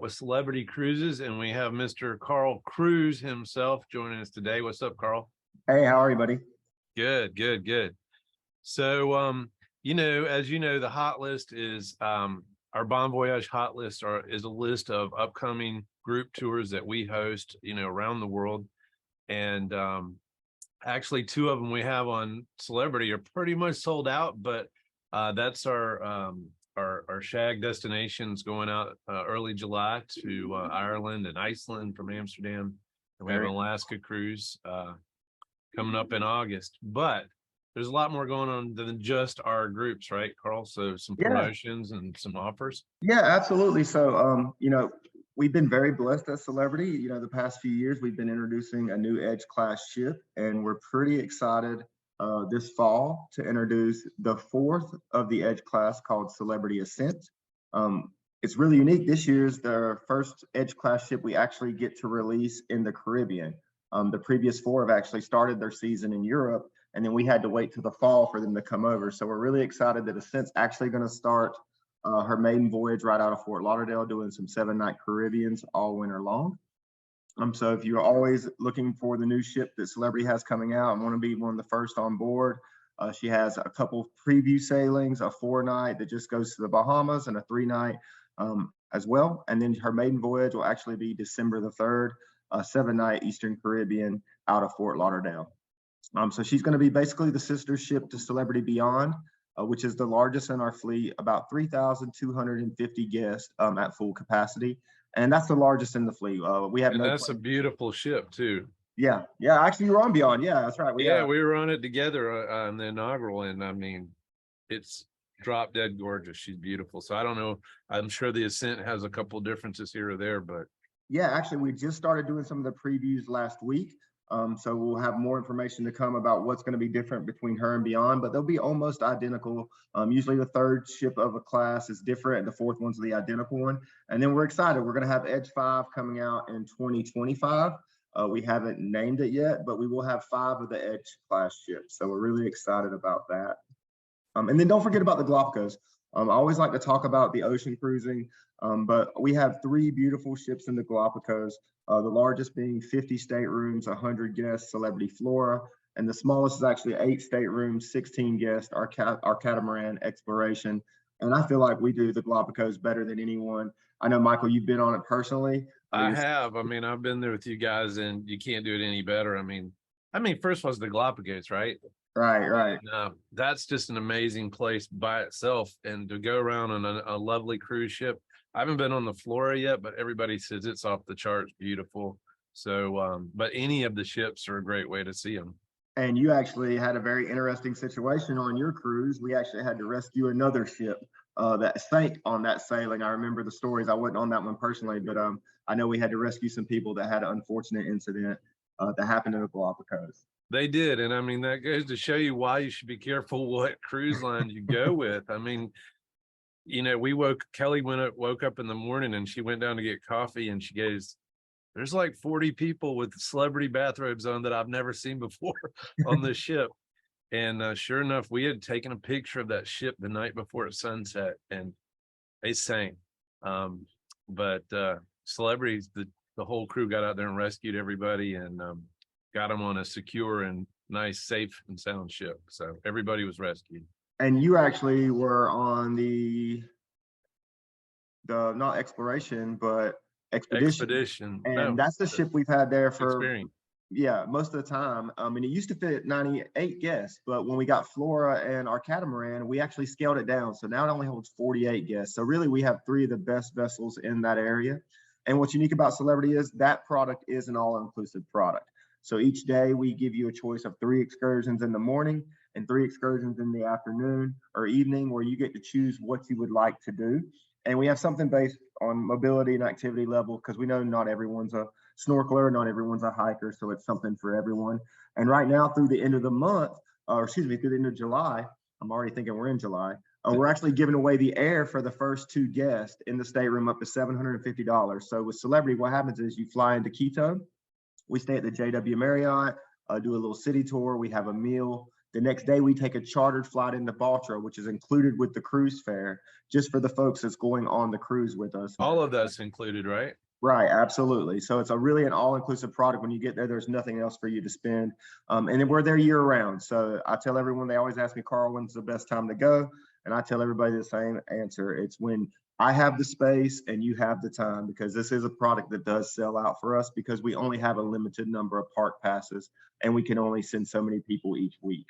with Celebrity Cruises, and we have Mr. Carl Cruz himself joining us today. What's up, Carl? Hey, how are you, buddy? Good, good, good. So, as you know, the hot list is our Bon Voyage Hot List is a list of upcoming group tours that we host, around the world. And actually, two of them we have on Celebrity are pretty much sold out, but that's our shag destinations going out early July to Ireland and Iceland from Amsterdam, and we have an Alaska cruise coming up in August. But there's a lot more going on than just our groups, right, Carl? So some promotions and some offers. Yeah, absolutely. So we've been very blessed as Celebrity. The past few years we've been introducing a new Edge class ship, and we're pretty excited this fall to introduce the fourth of the Edge class called Celebrity Ascent. It's really unique. This year's the first Edge class ship we actually get to release in the Caribbean. The previous four have actually started their season in Europe, and then we had to wait till the fall for them to come over. So we're really excited that Ascent's actually going to start her maiden voyage right out of Fort Lauderdale, doing some 7-night Caribbeans all winter long. So if you're always looking for the new ship that Celebrity has coming out and want to be one of the first on board, she has a couple preview sailings, a 4-night that just goes to the Bahamas, and a 3-night as well. And then her maiden voyage will actually be December the 3rd, a 7-night Eastern Caribbean out of Fort Lauderdale. So she's going to be basically the sister ship to Celebrity Beyond, which is the largest in our fleet, about 3,250 guests at full capacity. And that's the largest in the fleet. We have that's a beautiful ship too. Yeah. Actually, you were on Beyond. Yeah, that's right. We were on it together on the inaugural, and I mean, it's drop dead gorgeous. She's beautiful. So I don't know. I'm sure the Ascent has a couple differences here or there, but yeah, actually, we just started doing some of the previews last week. So we'll have more information to come about what's going to be different between her and Beyond, but they'll be almost identical. Usually the third ship of a class is different, and the fourth one's the identical one. And then we're excited. We're going to have Edge 5 coming out in 2025. We haven't named it yet, but we will have 5 of the Edge class ships. So we're really excited about that. And then don't forget about the Galapagos. I always like to talk about the ocean cruising, but we have 3 beautiful ships in the Galapagos. The largest being 50 staterooms, 100 guests, Celebrity Flora, and the smallest is actually 8 staterooms, 16 guests, our catamaran Exploration. And I feel like we do the Galapagos better than anyone. I know, Michael, you've been on it personally. I have. I mean, I've been there with you guys, and you can't do it any better. I mean, first was the Galapagos, right? Right. That's just an amazing place by itself, and to go around on a lovely cruise ship. I haven't been on the Flora yet, but everybody says it's off the charts beautiful. So, but any of the ships are a great way to see them. And you actually had a very interesting situation on your cruise. We actually had to rescue another ship that sank on that sailing. I remember the stories. I wasn't on that one personally, but I know we had to rescue some people that had an unfortunate incident that happened in the Galapagos. They did. And I mean, that goes to show you why you should be careful what cruise line you go with. I mean, Kelly woke up in the morning, and she went down to get coffee, and she goes, there's like 40 people with Celebrity bathrobes on that I've never seen before on this ship. And sure enough, we had taken a picture of that ship the night before it sunset, and they sank. But Celebrities, the whole crew got out there and rescued everybody, and got them on a secure and nice, safe and sound ship. So everybody was rescued. And you actually were on the not Exploration, but Expedition. And that's the ship we've had there for Experience. Yeah, most of the time. And it used to fit 98 guests, but when we got Flora and our catamaran, we actually scaled it down. So now it only holds 48 guests. So really, we have 3 of the best vessels in that area. And what's unique about Celebrity is that product is an all-inclusive product. So each day we give you a choice of 3 excursions in the morning and 3 excursions in the afternoon or evening, where you get to choose what you would like to do. And we have something based on mobility and activity level, because we know not everyone's a snorkeler, not everyone's a hiker, so it's something for everyone. And right now, through the end of the month, through the end of July, I'm already thinking we're in July, we're actually giving away the air for the first 2 guests in the stateroom up to $750. So with Celebrity, what happens is you fly into Quito, we stay at the JW Marriott, do a little city tour, we have a meal The next day, we take a chartered flight into Baltra, which is included with the cruise fare, just for the folks that's going on the cruise with us. All of that's included, right? Right, absolutely. So it's a really an all-inclusive product. When you get there, there's nothing else for you to spend. And then we're there year-round. So I tell everyone, they always ask me, Carl, when's the best time to go? And I tell everybody the same answer. It's when I have the space and you have the time, because this is a product that does sell out for us because we only have a limited number of park passes and we can only send so many people each week.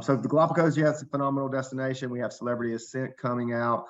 So the Galapagos, yeah, it's a phenomenal destination. We have Celebrity Ascent coming out.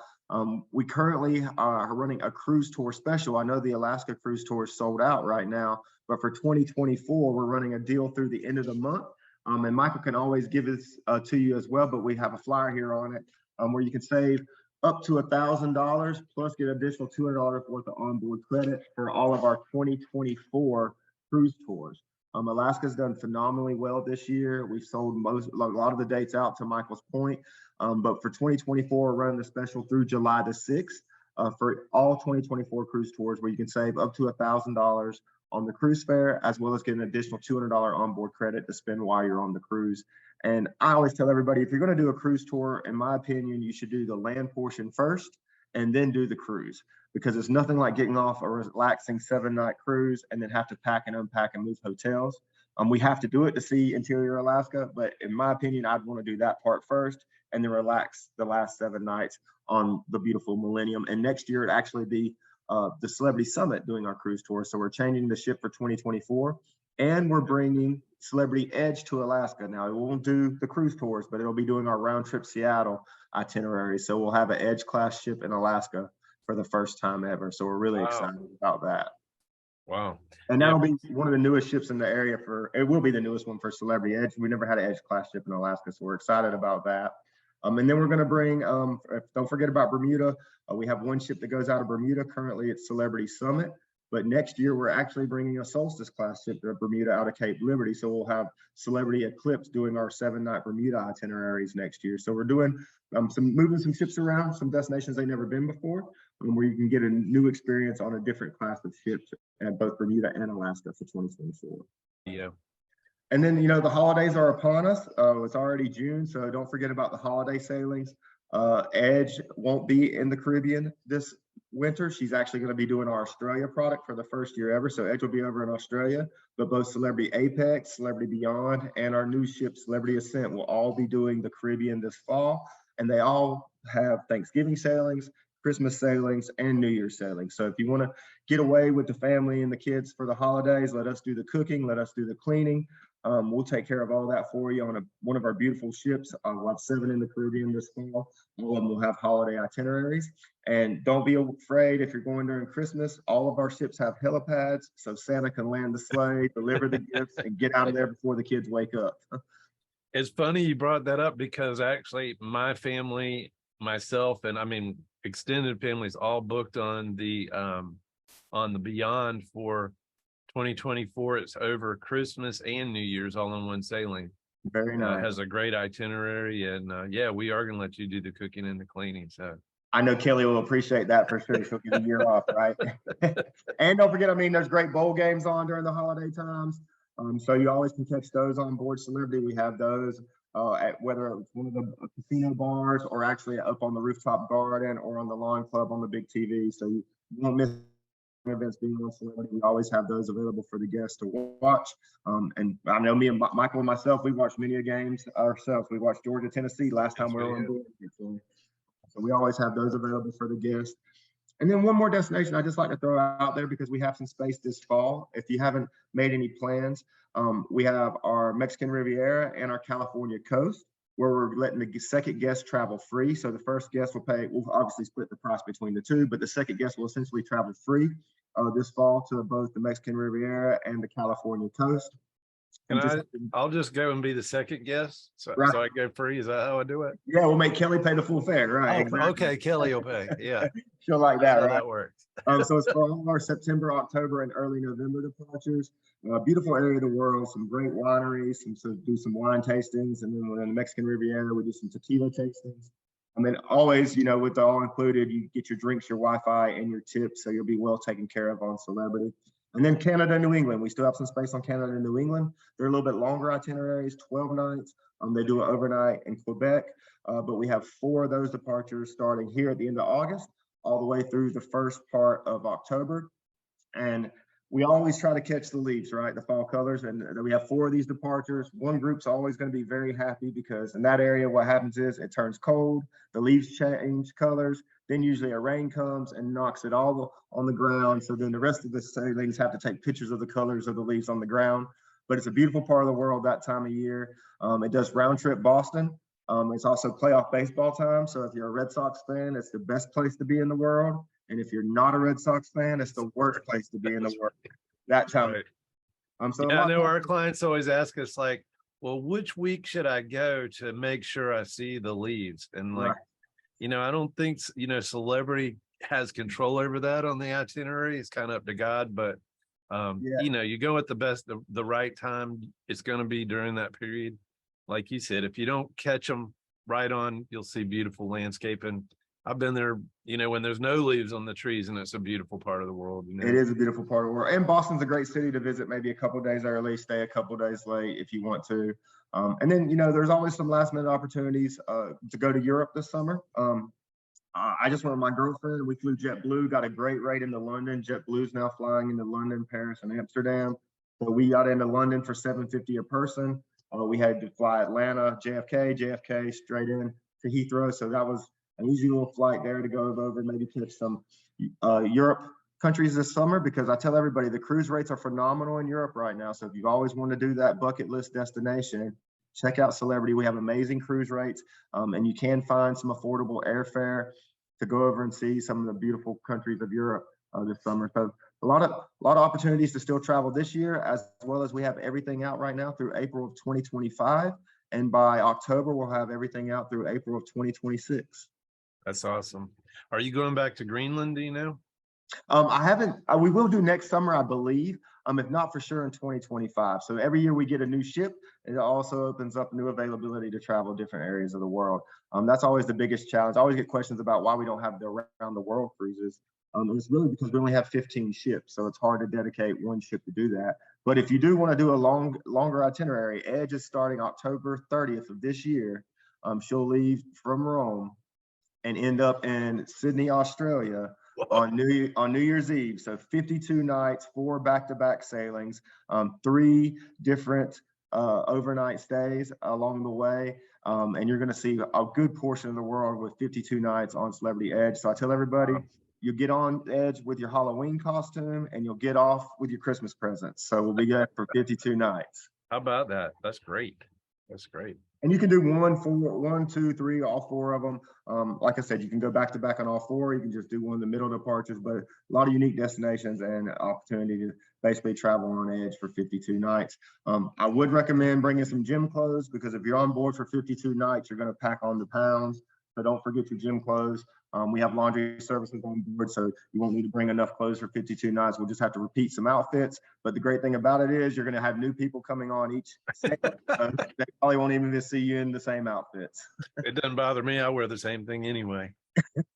We currently are running a cruise tour special. I know the Alaska cruise tour is sold out right now, but for 2024, we're running a deal through the end of the month. And Michael can always give this to you as well, but we have a flyer here on it where you can save up to $1,000 plus get additional $200 worth of onboard credit for all of our 2024 cruise tours. Alaska's done phenomenally well this year. We've sold a lot of the dates out, to Michael's point. But for 2024, we're running the special through July the 6th for all 2024 cruise tours, where you can save up to $1,000 on the cruise fare, as well as get an additional $200 onboard credit to spend while you're on the cruise. And I always tell everybody, if you're going to do a cruise tour, in my opinion, you should do the land portion first and then do the cruise, because it's nothing like getting off a relaxing 7-night cruise and then have to pack and unpack and move hotels. We have to do it to see interior Alaska, but in my opinion, I'd want to do that part first and then relax the last 7 nights on the beautiful Millennium. And next year, it'd actually be the Celebrity Summit doing our cruise tour. So we're changing the ship for 2024, and we're bringing Celebrity Edge to Alaska. Now, it won't do the cruise tours, but it'll be doing our round trip Seattle itinerary. So we'll have an Edge class ship in Alaska for the first time ever. So we're really excited about that. Wow. And that'll be one of the newest ships in the area it will be the newest one for Celebrity Edge. We never had an Edge class ship in Alaska, so we're excited about that. And then we're going to bring, don't forget about Bermuda. We have one ship that goes out of Bermuda. Currently, it's Celebrity Summit. But next year, we're actually bringing a Solstice class ship to Bermuda out of Cape Liberty. So we'll have Celebrity Eclipse doing our 7-night Bermuda itineraries next year. So we're doing moving some ships around, some destinations they've never been before, where you can get a new experience on a different class of ships at both Bermuda and Alaska for 2024. Yeah. And then, the holidays are upon us. It's already June, so don't forget about the holiday sailings. Edge won't be in the Caribbean this winter. She's actually going to be doing our Australia product for the first year ever. So Edge will be over in Australia, but both Celebrity Apex, Celebrity Beyond, and our new ship, Celebrity Ascent, will all be doing the Caribbean this fall. And they all have Thanksgiving sailings, Christmas sailings, and New Year's sailings. So if you want to get away with the family and the kids for the holidays, let us do the cooking, let us do the cleaning. We'll take care of all that for you on one of our beautiful ships. We'll have 7 in the Caribbean this fall. All of them will have holiday itineraries. And don't be afraid if you're going during Christmas. All of our ships have helipads, so Santa can land the sleigh, deliver the gifts, and get out of there before the kids wake up. It's funny you brought that up, because actually my family, myself, and I mean extended families all booked on the Beyond for 2024. It's over Christmas and New Year's all in one sailing. Very nice. Has a great itinerary, and we are going to let you do the cooking and the cleaning. So I know Kelly will appreciate that for sure. She'll get a year off, right? And don't forget, there's great bowl games on during the holiday times. So you always can catch those on board Celebrity. We have those at whether it's one of the casino bars or actually up on the rooftop garden or on the lawn club on the big TV. So you won't miss events being on Celebrity. We always have those available for the guests to watch. And I know me and Michael and myself, we watched many games ourselves. We watched Georgia, Tennessee last time we were on board. So we always have those available for the guests. And then one more destination I just like to throw out there, because we have some space this fall. If you haven't made any plans, we have our Mexican Riviera and our California coast, where we're letting the second guest travel free. So the first guest we'll obviously split the price between the two, but the second guest will essentially travel free this fall to both the Mexican Riviera and the California coast. I'll just go and be the second guest, so I go free. Is that how I do it? Yeah, we'll make Kelly pay the full fare, right? Oh, exactly. Okay, Kelly will pay. Yeah, she'll like that, right? That works. So it's for all our September, October, and early November departures. Beautiful area of the world, some great wineries, do some wine tastings, and then in the Mexican Riviera, we do some tequila tastings. Always, with the all included, you get your drinks, your Wi-Fi, and your tips, so you'll be well taken care of on Celebrity. And then Canada and New England. We still have some space on Canada and New England. They're a little bit longer itineraries, 12 nights. They do an overnight in Quebec, but we have 4 of those departures starting here at the end of August, all the way through the first part of October. And we always try to catch the leaves, right? The fall colors. And we have 4 of these departures. One group's always going to be very happy because in that area, what happens is it turns cold, the leaves change colors, then usually a rain comes and knocks it all on the ground. So then the rest of the sailings have to take pictures of the colors of the leaves on the ground. But it's a beautiful part of the world that time of year. It does round trip Boston. It's also playoff baseball time. So if you're a Red Sox fan, it's the best place to be in the world. And if you're not a Red Sox fan, it's the worst place to be in the world that time. Right. So yeah, I know our clients always ask us like, well, which week should I go to make sure I see the leaves? And like, right. I don't think, celebrity has control over that on the itinerary. It's kind of up to God, but you go at the right time. It's going to be during that period. Like you said, if you don't catch them right on, you'll see beautiful landscape. And I've been there, when there's no leaves on the trees, and it's a beautiful part of the world. It is a beautiful part of the world. And Boston's a great city to visit, maybe a couple of days early, stay a couple of days late if you want to. And then, there's always some last minute opportunities to go to Europe this summer. I just went with my girlfriend. We flew JetBlue, got a great rate into London. JetBlue's now flying into London, Paris, and Amsterdam. So we got into London for $750 a person. We had to fly Atlanta, JFK straight in to Heathrow. So that was an easy little flight there to go over and maybe catch some Europe countries this summer, because I tell everybody the cruise rates are phenomenal in Europe right now. So if you've always wanted to do that bucket list destination, check out Celebrity. We have amazing cruise rates, and you can find some affordable airfare to go over and see some of the beautiful countries of Europe this summer. So a lot of opportunities to still travel this year, as well as we have everything out right now through April of 2025. And by October, we'll have everything out through April of 2026. That's awesome. Are you going back to Greenland? Do you know? I haven't. We will do next summer, I believe. If not for sure in 2025. So every year we get a new ship. It also opens up new availability to travel different areas of the world. That's always the biggest challenge. I always get questions about why we don't have the around the world cruises. It's really because we only have 15 ships, so it's hard to dedicate one ship to do that. But if you do want to do a longer itinerary, Edge is starting October 30th of this year. She'll leave from Rome and end up in Sydney, Australia on New Year's Eve. So 52 nights, 4 back-to-back sailings, 3 different overnight stays along the way. And you're going to see a good portion of the world with 52 nights on Celebrity Edge. So I tell everybody, you get on Edge with your Halloween costume and you'll get off with your Christmas presents. So we'll be good for 52 nights. How about that? That's great. That's great. And you can do 1, 2, 3, all 4 of them. Like I said, you can go back to back on all 4. You can just do one of the middle departures, but a lot of unique destinations and opportunity to basically travel on Edge for 52 nights. I would recommend bringing some gym clothes, because if you're on board for 52 nights, you're going to pack on the pounds. So don't forget your gym clothes. We have laundry services on board, so you won't need to bring enough clothes for 52 nights. We'll just have to repeat some outfits. But the great thing about it is you're going to have new people coming on each segment. So they probably won't even see you in the same outfits. It doesn't bother me. I wear the same thing anyway.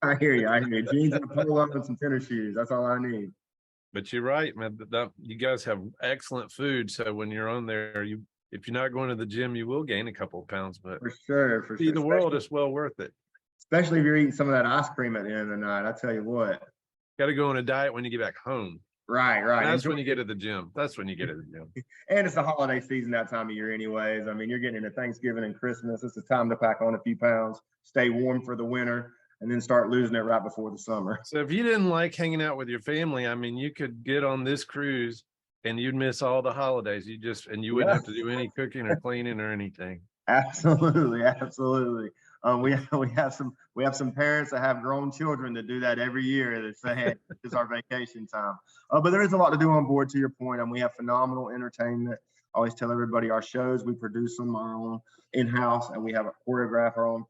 I hear you. Jeans and a polo and some tennis shoes. That's all I need. But you're right, man. You guys have excellent food. So when you're on there, if you're not going to the gym, you will gain a couple of pounds. But for sure. See the world is well worth it. Especially if you're eating some of that ice cream at the end of the night. I tell you what. Got to go on a diet when you get back home. Right. That's when you get to the gym. And it's the holiday season that time of year anyways. I mean, you're getting into Thanksgiving and Christmas. It's the time to pack on a few pounds, stay warm for the winter, and then start losing it right before the summer. So if you didn't like hanging out with your family, I mean, you could get on this cruise and you'd miss all the holidays. You wouldn't have to do any cooking or cleaning or anything. Absolutely. We have some parents that have grown children that do that every year. That say, hey, this is our vacation time. But there is a lot to do on board, to your point, and we have phenomenal entertainment. I always tell everybody our shows, we produce them our own in-house, and we have a choreograph our own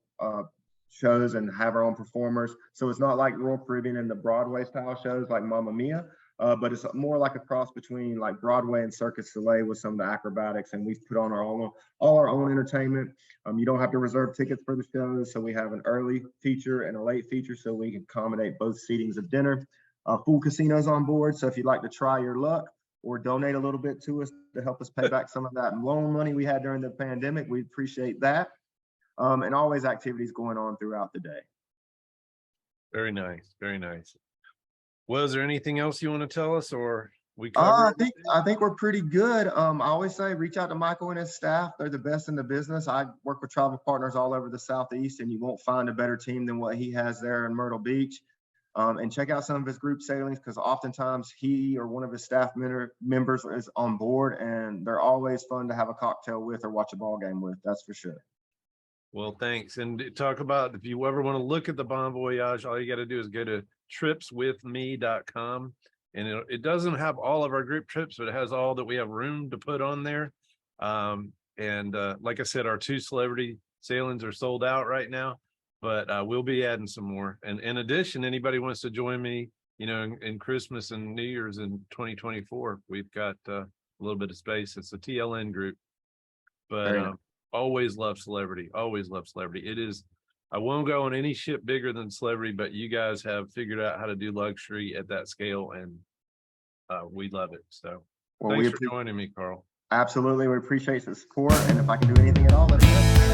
shows and have our own performers. So it's not like Royal Caribbean and the Broadway style shows like Mamma Mia. But it's more like a cross between like Broadway and Circus Soleil with some of the acrobatics, and we've put on all our own entertainment. You don't have to reserve tickets for the shows, so we have an early feature and a late feature, so we can accommodate both seatings of dinner. full casinos on board. So if you'd like to try your luck or donate a little bit to us to help us pay back some of that loan money we had during the pandemic, we appreciate that. And always activities going on throughout the day. Very nice. Very nice. Well, is there anything else you want to tell us, or we covered? I think we're pretty good. I always say reach out to Michael and his staff. They're the best in the business. I work with travel partners all over the Southeast, and you won't find a better team than what he has there in Myrtle Beach. And check out some of his group sailings, because oftentimes he or one of his staff members is on board, and they're always fun to have a cocktail with or watch a ball game with. That's for sure. Well, thanks. And talk about, if you ever want to look at the Bon Voyage, all you got to do is go to tripswithme.com. And it doesn't have all of our group trips, but it has all that we have room to put on there. Like I said, our 2 celebrity sailings are sold out right now, but we'll be adding some more. And in addition, anybody wants to join me, in Christmas and New Year's in 2024, we've got a little bit of space. It's a TLN group, but always love celebrity. Always love celebrity. It is. I won't go on any ship bigger than Celebrity, but you guys have figured out how to do luxury at that scale, and we love it. So thanks for joining me, Carl. Absolutely. We appreciate the support. And if I can do anything at all, let us know.